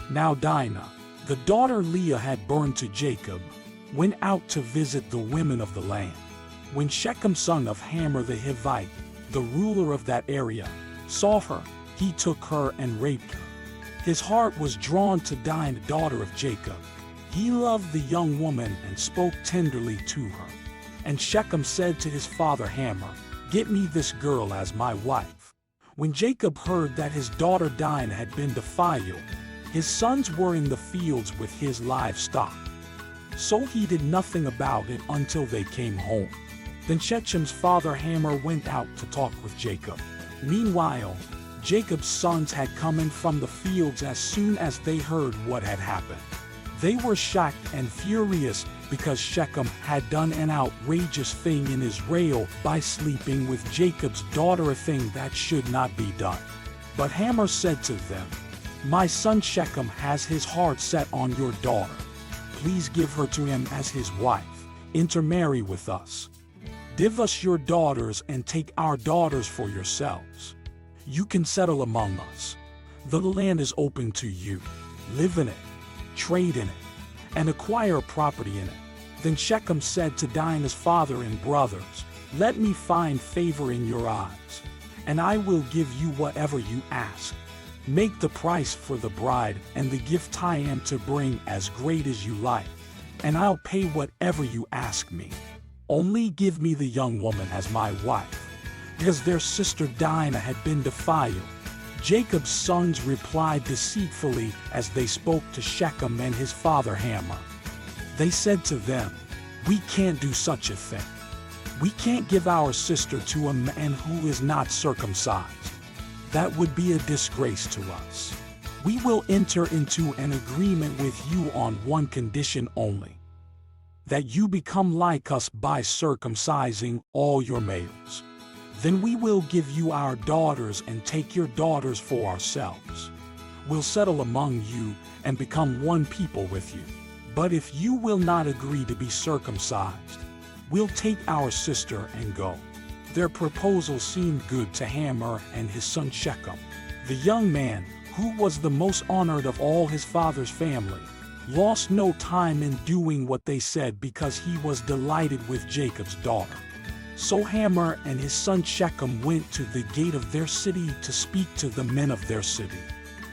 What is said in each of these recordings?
Now Dinah, the daughter Leah had born to Jacob, went out to visit the women of the land. When Shechem son of Hamor the Hivite, the ruler of that area, saw her, he took her and raped her. His heart was drawn to Dinah, daughter of Jacob. He loved the young woman and spoke tenderly to her. And Shechem said to his father Hamor, "Get me this girl as my wife." When Jacob heard that his daughter Dinah had been defiled, his sons were in the fields with his livestock. So he did nothing about it until they came home. Then Shechem's father Hamor went out to talk with Jacob. Meanwhile, Jacob's sons had come in from the fields as soon as they heard what had happened. They were shocked and furious because Shechem had done an outrageous thing in Israel by sleeping with Jacob's daughter, a thing that should not be done. But Hamor said to them, "My son Shechem has his heart set on your daughter. Please give her to him as his wife. Intermarry with us. Give us your daughters and take our daughters for yourselves. You can settle among us. The land is open to you. Live in it, trade in it, and acquire property in it." Then Shechem said to Dinah's father and brothers, "Let me find favor in your eyes, and I will give you whatever you ask. Make the price for the bride and the gift I am to bring as great as you like, and I'll pay whatever you ask me. Only give me the young woman as my wife," because their sister Dinah had been defiled. Jacob's sons replied deceitfully as they spoke to Shechem and his father Hamor. They said to them, "We can't do such a thing. We can't give our sister to a man who is not circumcised. That would be a disgrace to us. We will enter into an agreement with you on one condition only: that you become like us by circumcising all your males. Then we will give you our daughters and take your daughters for ourselves. We'll settle among you and become one people with you. But if you will not agree to be circumcised, we'll take our sister and go." Their proposal seemed good to Hamor and his son Shechem. The young man, who was the most honored of all his father's family, lost no time in doing what they said because he was delighted with Jacob's daughter. So Hamor and his son Shechem went to the gate of their city to speak to the men of their city.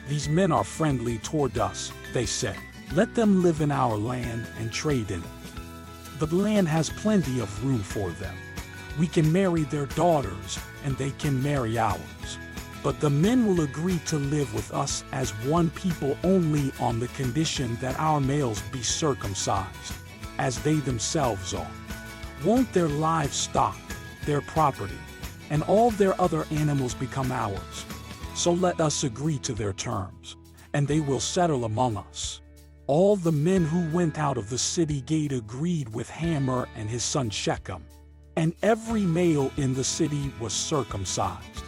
"These men are friendly toward us," they said. "Let them live in our land and trade in it. The land has plenty of room for them. We can marry their daughters and they can marry ours. But the men will agree to live with us as one people only on the condition that our males be circumcised, as they themselves are. Won't their livestock, their property, and all their other animals become ours? So let us agree to their terms, and they will settle among us." All the men who went out of the city gate agreed with Hamor and his son Shechem, and every male in the city was circumcised.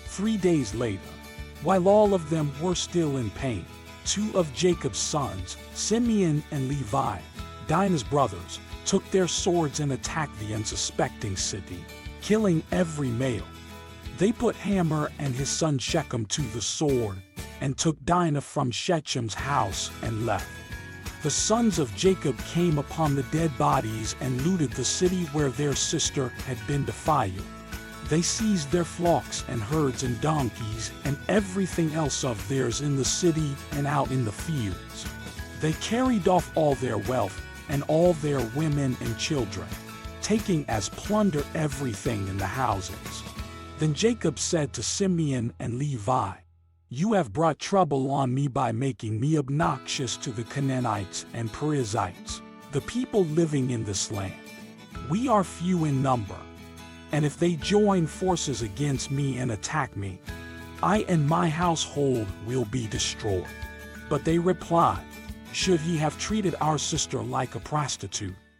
3 days later, while all of them were still in pain, 2 of Jacob's sons, Simeon and Levi, Dinah's brothers, took their swords and attacked the unsuspecting city, killing every male. They put Hamor and his son Shechem to the sword and took Dinah from Shechem's house and left. The sons of Jacob came upon the dead bodies and looted the city where their sister had been defiled. They seized their flocks and herds and donkeys and everything else of theirs in the city and out in the fields. They carried off all their wealth and all their women and children, taking as plunder everything in the houses. Then Jacob said to Simeon and Levi, "You have brought trouble on me by making me obnoxious to the Canaanites and Perizzites, the people living in this land. We are few in number, and if they join forces against me and attack me, I and my household will be destroyed." But they replied, "Should he have treated our sister like a prostitute?